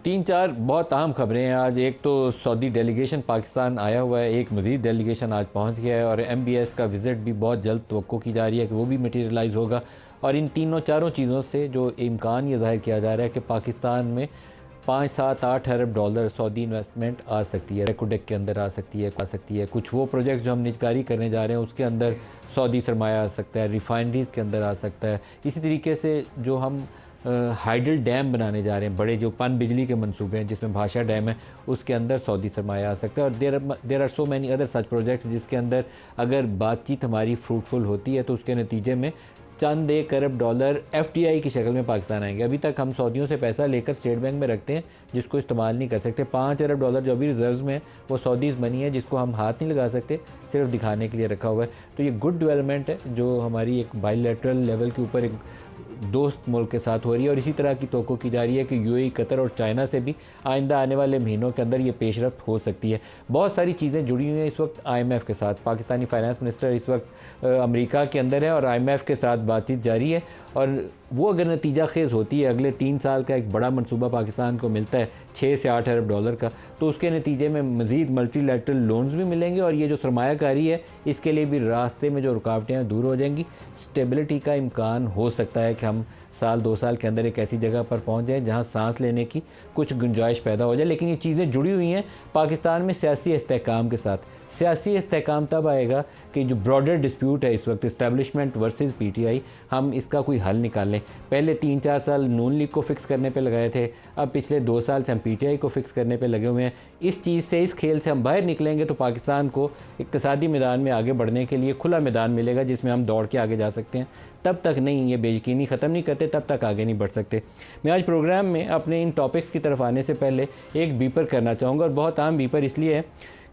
तीन चार बहुत अहम खबरें हैं आज। एक तो सऊदी डेलीगेशन पाकिस्तान आया हुआ है, एक मज़ीद डेलीगेशन आज पहुंच गया है और MBS का विज़िट भी बहुत जल्द तवक्को की जा रही है कि वो भी मटीरियलाइज़ होगा। और इन तीनों चारों चीज़ों से जो इम्कान ये ज़ाहिर किया जा रहा है कि पाकिस्तान में 5-7-8 अरब डॉलर सऊदी इन्वेस्टमेंट आ सकती है, रेकोडेक के अंदर आ सकती है। कुछ वो प्रोजेक्ट जो हम निजकारी करने जा रहे हैं उसके अंदर सऊदी सरमाया आ सकता है, रिफाइनरीज़ के अंदर आ सकता है। इसी तरीके से जो हम हाइडल डैम बनाने जा रहे हैं, बड़े जो पन बिजली के मंसूबे हैं जिसमें भाषा डैम है, उसके अंदर सऊदी सरमाया आ सकता है। और there are so many other such projects जिसके अंदर अगर बातचीत हमारी फ्रूटफुल होती है तो उसके नतीजे में चंद 1 अरब डॉलर FDI की शक्ल में पाकिस्तान आएंगे। अभी तक हम सऊदियों से पैसा लेकर स्टेट बैंक में रखते हैं जिसको इस्तेमाल नहीं कर सकते। 5 अरब डॉलर जो अभी रिजर्व में है वो सऊदीज़ मनी है जिसको हम हाथ नहीं लगा सकते, सिर्फ दिखाने के लिए रखा हुआ है। तो ये गुड डेवलपमेंट है जो हमारी एक बायलैटरल लेवल के ऊपर एक दोस्त मुल्क के साथ हो रही है। और इसी तरह की तवक्को की जा रही है कि UAE, कतर और चाइना से भी आइंदा आने वाले महीनों के अंदर ये पेशरफ्त हो सकती है। बहुत सारी चीज़ें जुड़ी हुई हैं इस वक्त IMF के साथ। पाकिस्तानी फाइनेंस मिनिस्टर इस वक्त अमेरिका के अंदर है और IMF के साथ बातचीत जारी है। और वो अगर नतीजा खेज़ होती है, अगले 3 साल का एक बड़ा मनसूबा पाकिस्तान को मिलता है 6 से 8 अरब डॉलर का, तो उसके नतीजे में मज़ीद मल्टीलैटरल लोन्स भी मिलेंगे और ये जो सरमायाकारी है इसके लिए भी रास्ते में जो रुकावटें हैं दूर हो जाएंगी। स्टेबिलिटी का इम्कान हो सकता है कि हम साल 2 साल के अंदर एक ऐसी जगह पर पहुंच जाएं जहां सांस लेने की कुछ गुंजाइश पैदा हो जाए। लेकिन ये चीज़ें जुड़ी हुई हैं पाकिस्तान में सियासी इस्तेहकाम के साथ। सियासी इस्तेहकाम तब आएगा कि जो ब्रॉडर डिस्प्यूट है इस वक्त इस्टेब्लिशमेंट वर्सेस PTI, हम इसका कोई हल निकालें। पहले 3-4 साल नून लीग को फिक्स करने पे लगाए थे, अब पिछले 2 साल से हम PTI को फिक्स करने पे लगे हुए हैं। इस चीज़ से, इस खेल से हम बाहर निकलेंगे तो पाकिस्तान को इक्तिसादी मैदान में आगे बढ़ने के लिए खुला मैदान मिलेगा जिसमें हम दौड़ के आगे जा सकते हैं। तब तक नहीं, ये बेयकीनी ख़त्म नहीं करते तब तक आगे नहीं बढ़ सकते। मैं आज प्रोग्राम में अपने इन टॉपिक्स की तरफ आने से पहले एक बीपर करना चाहूँगा, और बहुत अहम बीपर इसलिए है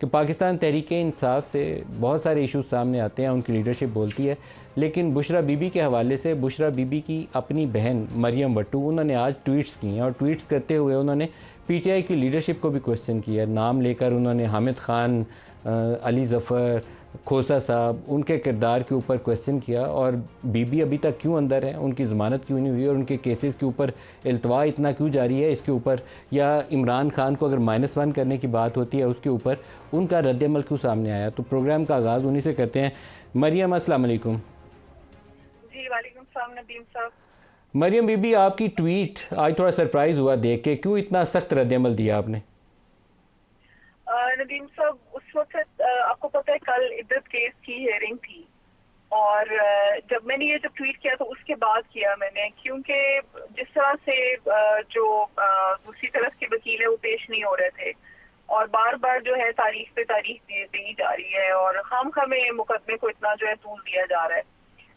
कि पाकिस्तान तहरीक-ए-इंसाफ से बहुत सारे इशूज़ सामने आते हैं, उनकी लीडरशिप बोलती है। लेकिन बुशरा बीबी के हवाले से, बुशरा बीबी की अपनी बहन मरियम भट्टू, उन्होंने आज ट्वीट्स किए हैं और ट्वीट्स करते हुए उन्होंने PTI की लीडरशिप को भी क्वेश्चन किया। नाम लेकर उन्होंने हामिद खान, अली ज़फ़र, खोसा साहब, उनके किरदार के ऊपर क्वेश्चन किया और बीबी अभी तक क्यों अंदर है, उनकी ज़मानत क्यों नहीं हुई और उनके केसेस के ऊपर इल्तवा इतना क्यों जारी है इसके ऊपर, या इमरान खान को अगर -1 करने की बात होती है उसके ऊपर उनका रद्दअमल क्यों सामने आया। तो प्रोग्राम का आगाज़ उन्हीं से करते हैं। मरियम, अस्सलाम वालेकुम। जी वालेकुम सलाम नदीम साहब। मरियम बीबी, आपकी ट्वीट आज थोड़ा सरप्राइज़ हुआ देख के, क्यों इतना सख्त रद्दअमल दिया आपने? नदीम साहब, उस वक्त आपको पता है कल इद्दत केस की हियरिंग थी और जब मैंने ये जो ट्वीट किया तो उसके बाद किया मैंने, क्योंकि जिस तरह से जो दूसरी तरफ के वकील है वो पेश नहीं हो रहे थे और बार बार जो है तारीख पे तारीख दी जा रही है और हम हमें मुकदमे को इतना जो है तूल दिया जा रहा है।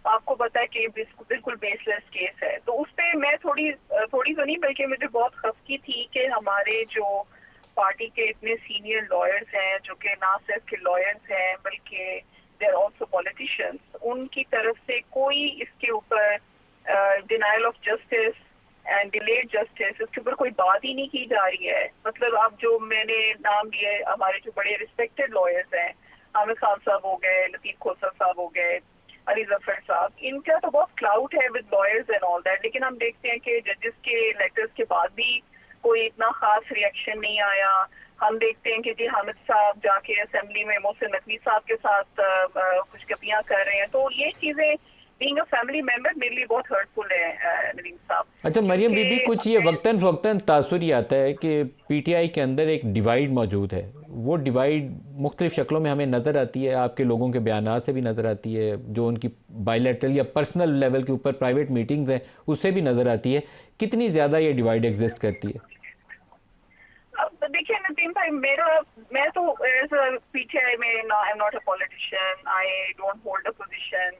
आपको पता है कि बिल्कुल बेसलेस केस है। तो उस पर मैं थोड़ी तो नहीं बल्कि मुझे बहुत खफकी थी कि हमारे जो पार्टी के इतने सीनियर लॉयर्स हैं, जो कि ना सिर्फ के लॉयर्स हैं बल्कि दे आर आल्सो पॉलिटिशियंस, उनकी तरफ से कोई इसके ऊपर denial of justice and delayed justice, इसके ऊपर कोई बात ही नहीं की जा रही है। मतलब अब जो मैंने नाम लिए हमारे जो बड़े रिस्पेक्टेड लॉयर्स हैं, हामिद खान साहब हो गए, लतीफ खोसर साहब हो गए, अली ज़फ़र साहब, इनका तो बहुत क्लाउड है with lawyers and all that, लेकिन हम देखते हैं कि जजेस के लेटर्स के बाद भी कोई इतना खास रिएक्शन नहीं आया। हम देखते हैं कि जी हामिद साहब जाके असेंबली में मोहसिन नकवी साहब के साथ कुछ गपियां कर रहे हैं। तो ये चीजें बीइंग अ फैमिली मेंबर मेरे लिए बहुत हर्टफुल है नदीम साहब। अच्छा मरियम बीबी, कुछ ये वक्तन फ़वक्तन तासुर ये आता है कि PTI के अंदर एक डिवाइड मौजूद है। वो डिवाइड मुख्तलिफ शक्लों में हमें नज़र आती है, आपके लोगों के बयानात से भी नज़र आती है, जो उनकी बायलैटरल या पर्सनल लेवल के ऊपर प्राइवेट मीटिंग्स हैं उससे भी नज़र आती है। कितनी ज़्यादा ये डिवाइड एग्जिस्ट करती है? अब देखिए नदीम भाई, मैं तो एज PTI में I am not a politician, I don't hold a position.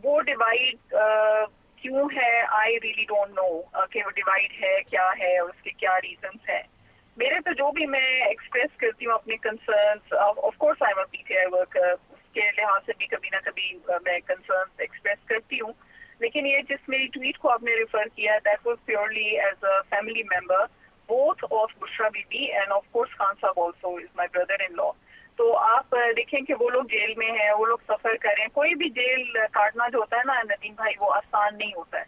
वो डिवाइड क्यों है आई रियली डोंट नो कि वो डिवाइड है क्या है और उसके क्या रीजंस हैं। मेरे तो जो भी मैं एक्सप्रेस करती हूँ अपने concerns, of course I am a PTI worker, उसके लिहाज से भी कभी ना कभी मैं कंसर्न्स एक्सप्रेस करती हूँ। लेकिन ये जिस मेरी ट्वीट को आपने रेफर किया, that was purely as a family member both of Bushra Bibi and of course Khan Sahab also is my brother in law. तो आप देखें कि वो लोग जेल में हैं, वो लोग सफर कर रहे हैं। कोई भी जेल काटना जो होता है ना नदीम भाई, वो आसान नहीं होता है।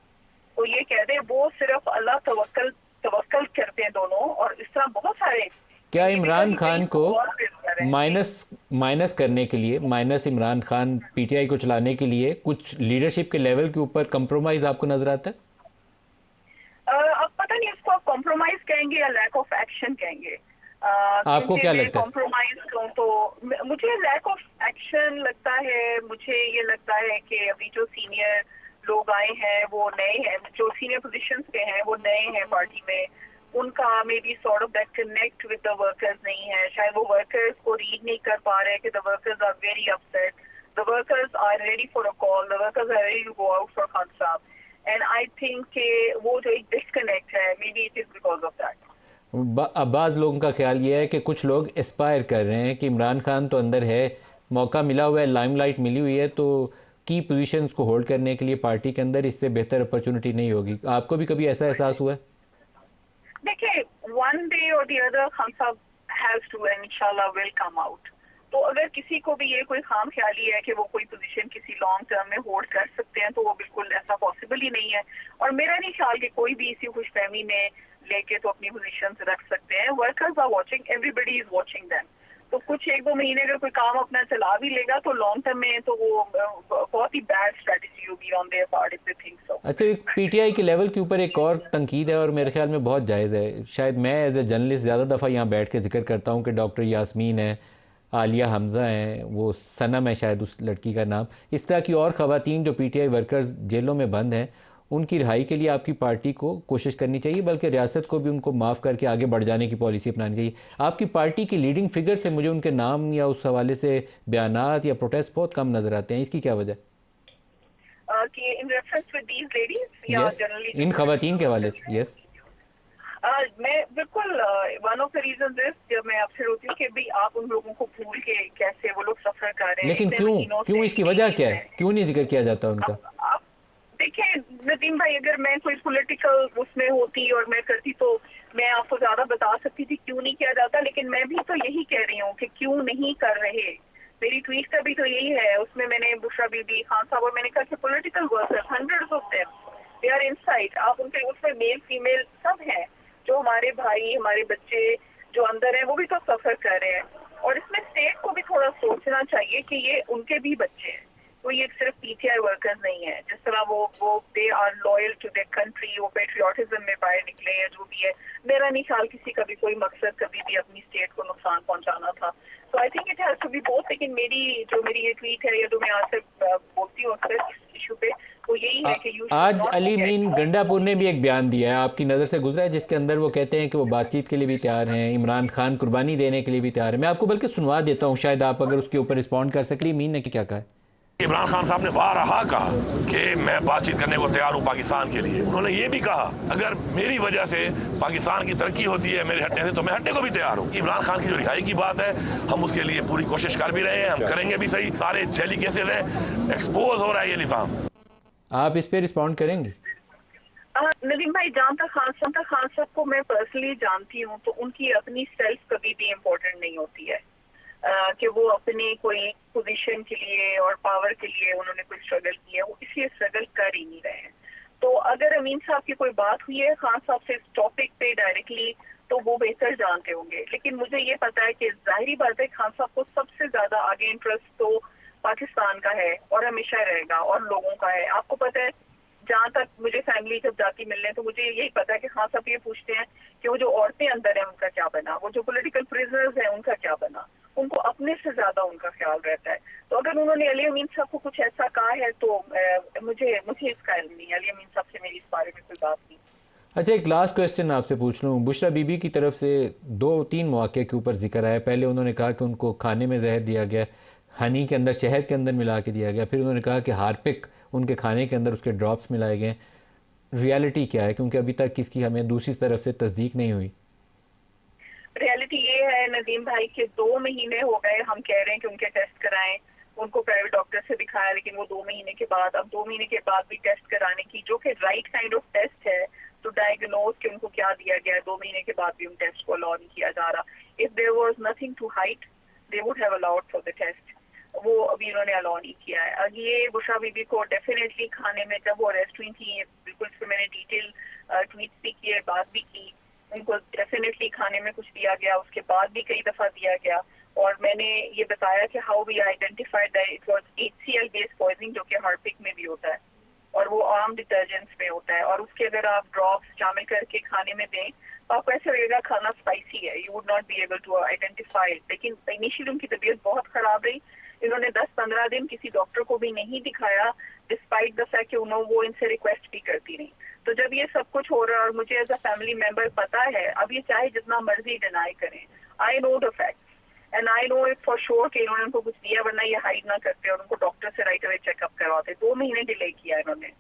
तो ये कह दे वो सिर्फ अल्लाह तवक्कल तवक्कल करते हैं दोनों, और इस तरह बहुत सारे। क्या ये भी इमरान कहीं खान कहीं को और बेहतर है। माइनस माइनस करने के लिए, माइनस इमरान खान पीटीआई को चलाने के लिए कुछ लीडरशिप के लेवल के ऊपर कंप्रोमाइज आपको नजर आता है? अब पता नहीं इसको आप कॉम्प्रोमाइज कहेंगे या लैक ऑफ एक्शन कहेंगे। आपको क्योंकि क्या मैं लगता है? कॉम्प्रोमाइज कहूँ तो मुझे लैक ऑफ एक्शन लगता है। मुझे ये लगता है कि अभी जो सीनियर लोग आए हैं वो नए हैं, जो सीनियर पोजीशंस पे हैं वो नए हैं पार्टी में। उनका may be sort of that connect with the workers नहीं है। शायद वो वर्कर्स को रीड नहीं कर पा रहे कि the workers are very upset, the workers are ready for a call, the workers are ready to go out for Khan Sahab. And I think कि वो जो एक डिस्कनेक्ट है, may be it is because of that. Abbas लोगों का ख्याल ये है कि कुछ लोग एस्पायर कर रहे हैं कि इमरान खान तो अंदर है, मौका मिला हुआ है, लाइमलाइट मिली हुई है, तो की पोजीशंस को होल्ड करने के लिए पार्टी के अंदर इससे बेहतर अपॉर्चुनिटी नहीं होगी। आपको भी कभी ऐसा एहसास हुआ है? देखिए, वन डे और दी अदर खान साहब हैज टू एंड इंशाल्लाह विल कम आउट। तो अगर किसी को भी ये कोई खाम ख्याली है कि वो कोई पोजीशन किसी लॉन्ग टर्म में होल्ड कर सकते हैं, तो वो बिल्कुल ऐसा पॉसिबल ही नहीं है। और मेरा नहीं ख्याल कि कोई भी इसी खुशफहमी में लेके तो अपनी पोजीशन रख सकते हैं। Workers are watching, everybody is watching them. तो कुछ एक दो महीने अगर कोई काम अपना चला भी लेगा तो लॉन्ग टर्म में तो वो बहुत ही बैड स्ट्रेटेजी होगी on their part if they think so. अच्छा, एक पीटीआई के लेवल के ऊपर एक और तनकीद है और मेरे ख्याल में बहुत जायज़ है। शायद मैं एज ए जर्नलिस्ट ज़्यादा दफ़ा यहाँ बैठ के जिक्र करता हूँ कि डॉक्टर यास्मीन है, आलिया हमज़ा हैं, वो सनम है शायद उस लड़की का नाम, इस तरह की और ख़वातीन जो पीटीआई वर्कर्स जेलों में बंद हैं, उनकी रिहाई के लिए आपकी पार्टी को कोशिश करनी चाहिए, बल्कि रियासत को भी उनको माफ़ करके आगे बढ़ जाने की पॉलिसी अपनानी चाहिए। आपकी पार्टी की लीडिंग फिगर से मुझे उनके नाम या उस हवाले से बयानात या प्रोटेस्ट बहुत कम नज़र आते हैं। इसकी क्या वजह? कि in reference with these ladies या यस, जनरली जो इन खवातीन के हवाले वर्कर्स से। हैं। यस। मैं बिल्कुल one of the reason is, जब मैं आपसे रोती हूँ कि भी आप उन लोगों को भूल के कैसे वो लोग सफर कर रहे हैं लेकिन इतने क्यों महीनों क्यों से इसकी वजह जेल क्या में। है? क्यों नहीं जिक्र किया जाता उनका? आप देखिए नदीम भाई, अगर मैं कोई पॉलिटिकल उसमें होती और मैं करती तो मैं आपको ज्यादा बता सकती थी क्यों नहीं किया जाता। लेकिन मैं भी तो यही कह रही हूँ कि क्यों नहीं कर रहे। मेरी ट्वीट का भी तो यही है, उसमें मैंने बुशरा बीबी, खान साहब, और मैंने कहा कि political workers hundreds of them they are inside. आप उनके उसमें मेल फीमेल सब हैं, जो हमारे भाई हमारे बच्चे जो अंदर हैं वो भी तो सफर कर रहे हैं। और इसमें स्टेट को भी थोड़ा सोचना चाहिए कि ये उनके भी बच्चे हैं, तो ये सिर्फ पीटीआई वर्कर्स नहीं है। जिस तरह वो they are loyal to their country, वो पेट्रियोटिज्म में बाहर निकले हैं, जो भी है। मेरा नहीं ख्याल किसी का भी कोई मकसद कभी भी अपनी स्टेट को नुकसान पहुंचाना था। तो I think it has to be both. लेकिन मेरी ये ट्वीट है या जो मैं आज से बोलती हूँ अक्सर इस इशू पे, वो यही है कि यू शुड आज not Ali mean forget. Gandapur ने भी एक बयान दिया है, आपकी नज़र से गुजरा है, जिसके अंदर वो कहते हैं कि वो बातचीत के लिए भी तैयार हैं, इमरान खान कुर्बानी देने के लिए भी तैयार है। मैं आपको बल्कि सुनवा देता हूँ, शायद आप अगर उसके ऊपर रिस्पॉन्ड कर सके। मीन ने क्या कहा है? इमरान खान साहब ने बारहा कहा कि मैं बातचीत करने को तैयार हूं पाकिस्तान के लिए। उन्होंने ये भी कहा अगर मेरी वजह से पाकिस्तान की तरक्की होती है मेरे हटने से, तो मैं हटने को भी तैयार हूं। इमरान खान की जो रिहाई की बात है, हम उसके लिए पूरी कोशिश कर भी रहे हैं, हम करेंगे भी सही। सारे जेली केसेस हैं, एक्सपोज हो रहा है ये निजाम। आप इस पर रिस्पॉन्ड करेंगे? नदीम भाई, जहाँ तक खान साहब को मैं पर्सनली जानती हूँ, तो उनकी अपनी सेल्फ कभी भी इम्पोर्टेंट नहीं होती है। कि वो अपने कोई पोजीशन के लिए और पावर के लिए उन्होंने कोई स्ट्रगल किया, वो इसलिए स्ट्रगल कर ही नहीं रहे हैं। तो अगर अमीन साहब की कोई बात हुई है खान साहब से इस टॉपिक पे डायरेक्टली, तो वो बेहतर जानते होंगे। लेकिन मुझे ये पता है कि जाहिर बात है खान साहब को सबसे ज्यादा आगे इंटरेस्ट तो पाकिस्तान का है और हमेशा रहेगा, और लोगों का है। आपको पता है, जहाँ तक मुझे फैमिली जब जाती मिलने, तो मुझे यही पता है कि खान साहब ये पूछते हैं कि वो जो औरतें अंदर हैं उनका क्या बना, वो जो पॉलिटिकल प्रिजनर्स हैं उनका क्या बना। उनको अपने से ज्यादा उनका ख्याल रहता है। तो अगर उन्होंने अली अमीन साहब को कुछ ऐसा कहा है तो मुझे इसका इल्म नहीं है। अली अमीन साहब से मेरी इस बारे में कोई बात नहीं। अच्छा, एक लास्ट क्वेश्चन आपसे पूछ लूँ। बुशरा बीबी की तरफ से 2-3 मौके के ऊपर जिक्र आया। पहले उन्होंने कहा कि उनको खाने में जहर दिया गया, हनी के अंदर, शहद के अंदर मिला के दिया गया। फिर उन्होंने कहा कि हार्पिक उनके खाने के अंदर उसके ड्रॉप्स मिलाए गए। रियलिटी क्या है? क्योंकि अभी तक इसकी हमें दूसरी तरफ से तस्दीक नहीं हुई। रियलिटी ये है नदीम भाई कि 2 महीने हो गए हम कह रहे हैं कि उनके टेस्ट कराएं, उनको प्राइवेट डॉक्टर से दिखाया, लेकिन वो 2 महीने के बाद, अब 2 महीने के बाद भी टेस्ट कराने की, जो कि राइट काइंड ऑफ टेस्ट है टू डायग्नोज कि उनको क्या दिया गया है, 2 महीने के बाद भी उन टेस्ट को अलाउ नहीं किया जा रहा। If there was nothing to hide they would have allowed for the test. वो अभी उन्होंने अलाउ नहीं किया है। अब ये बुशरा बीबी को डेफिनेटली खाने में, जब वो अरेस्ट हुई थी, बिल्कुल इस पर मैंने डिटेल ट्वीट भी किए, बात भी की। उनको डेफिनेटली खाने में कुछ दिया गया, उसके बाद भी कई दफा दिया गया, और मैंने ये बताया कि how we identified that it was HCl based poisoning, जो कि हार्पिक में भी होता है और वो आम डिटर्जेंट्स में होता है, और उसके अगर आप ड्रॉप्स शामिल करके खाने में दें तो आपको ऐसा लगेगा खाना स्पाइसी है, you would not be able to identify. लेकिन इनिशियली उनकी तबीयत बहुत खराब रही, इन्होंने 10-15 दिन किसी डॉक्टर को भी नहीं दिखाया, डिस्पाइट द फैक्ट कि उन्होंने वो इनसे रिक्वेस्ट भी करती रही। तो जब ये सब कुछ हो रहा है और मुझे एज अ फैमिली मेंबर पता है, अब ये चाहे जितना मर्जी डिनाई करें, I know the fact and I know it for sure कि इन्होंने उनको कुछ दिया, वरना ये हाइड ना करते और उनको डॉक्टर से राइट अवे चेकअप करवाते। 2 महीने डिले किया इन्होंने।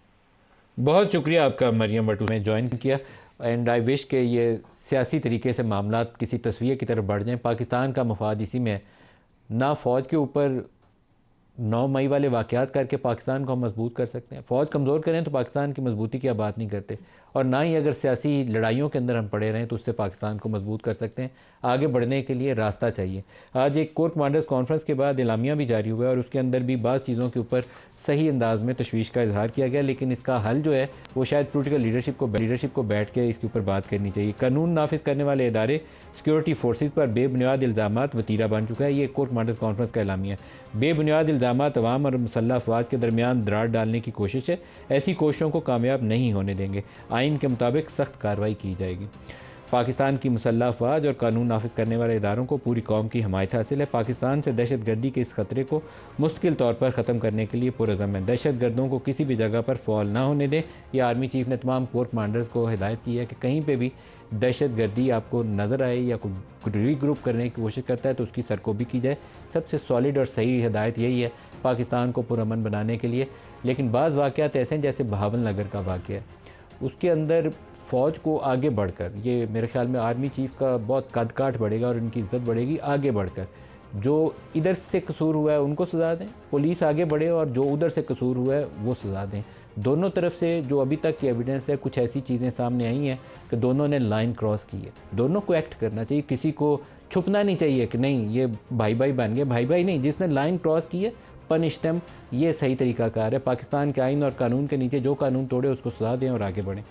बहुत शुक्रिया आपका मरियम बटू ने ज्वाइन किया, एंड आई विश के ये सियासी तरीके से मामला किसी तस्वीर की तरफ बढ़ जाएं। पाकिस्तान का मफाद इसी में है, ना फ़ौज के ऊपर 9 मई वाले वाक़यात करके पाकिस्तान को हम मजबूत कर सकते हैं। फ़ौज कमज़ोर करें तो पाकिस्तान की मजबूती की आप बात नहीं करते, और ना ही अगर सियासी लड़ाइयों के अंदर हम पड़े रहें तो उससे पाकिस्तान को मजबूत कर सकते हैं। आगे बढ़ने के लिए रास्ता चाहिए। आज एक कोर कमांडर्स कॉन्फ्रेंस के बाद एलामिया भी जारी हुआ है और उसके अंदर भी बाज़ चीज़ों के ऊपर सही अंदाज में तशवीश का इजहार किया गया, लेकिन इसका हल जो है वो शायद पोलिटिकल लीडरशिप को बैठ के इसके ऊपर बात करनी चाहिए। कानून नाफिज करने वाले इदारे सिक्योरिटी फोर्सेज पर बेबुनियाद इल्ज़ामात वतीरा बन चुका है। ये कोर कमांडर्स कॉन्फ्रेंस का एलामिया है। बेबुनियाद इल्ज़ामात अवाम और मुसल्लह अफवाज के दरमियान दरार डालने की कोशिश है। ऐसी कोशिशों को कामयाब नहीं होने देंगे। आइन के मुताबिक सख्त कार्रवाई की जाएगी। पाकिस्तान की मुसल्लह अफवाज और कानून नाफिज करने वाले इदारों को पूरी कौम की हमायत हासिल है। पाकिस्तान से दहशत गर्दी के इस खतरे को मुश्किल तौर पर ख़त्म करने के लिए पुरज़म है। दहशत गर्दों को किसी भी जगह पर फॉल ना होने दें। यह आर्मी चीफ ने तमाम कोर कमांडर्स को हिदायत की है कि कहीं पर भी दहशत गर्दी आपको नज़र आए या कोई रीग्रुप करने की कोशिश करता है तो उसकी सरकोबी की जाए। सबसे सॉलिड और सही हिदायत यही है पाकिस्तान को पुरअमन बनाने के लिए। लेकिन बाज़ वाक़यात ऐसे हैं, जैसे बहावल नगर का वाक़या है, उसके अंदर फ़ौज को आगे बढ़कर, ये मेरे ख़्याल में आर्मी चीफ़ का बहुत कद काठ बढ़ेगा और उनकी इज़्ज़त बढ़ेगी। आगे बढ़कर जो इधर से कसूर हुआ है उनको सज़ा दें, पुलिस आगे बढ़े और जो उधर से कसूर हुआ है वो सज़ा दें। दोनों तरफ से जो अभी तक की एविडेंस है, कुछ ऐसी चीज़ें सामने आई हैं कि दोनों ने लाइन क्रॉस की है। दोनों को एक्ट करना चाहिए, किसी को छुपना नहीं चाहिए कि नहीं ये भाई भाई बन गए। भाई भाई नहीं, जिसने लाइन क्रॉस की है पनिश देम, ये सही तरीका कार है। पाकिस्तान के आइन और कानून के नीचे जो कानून तोड़े उसको सज़ा दें और आगे बढ़ें।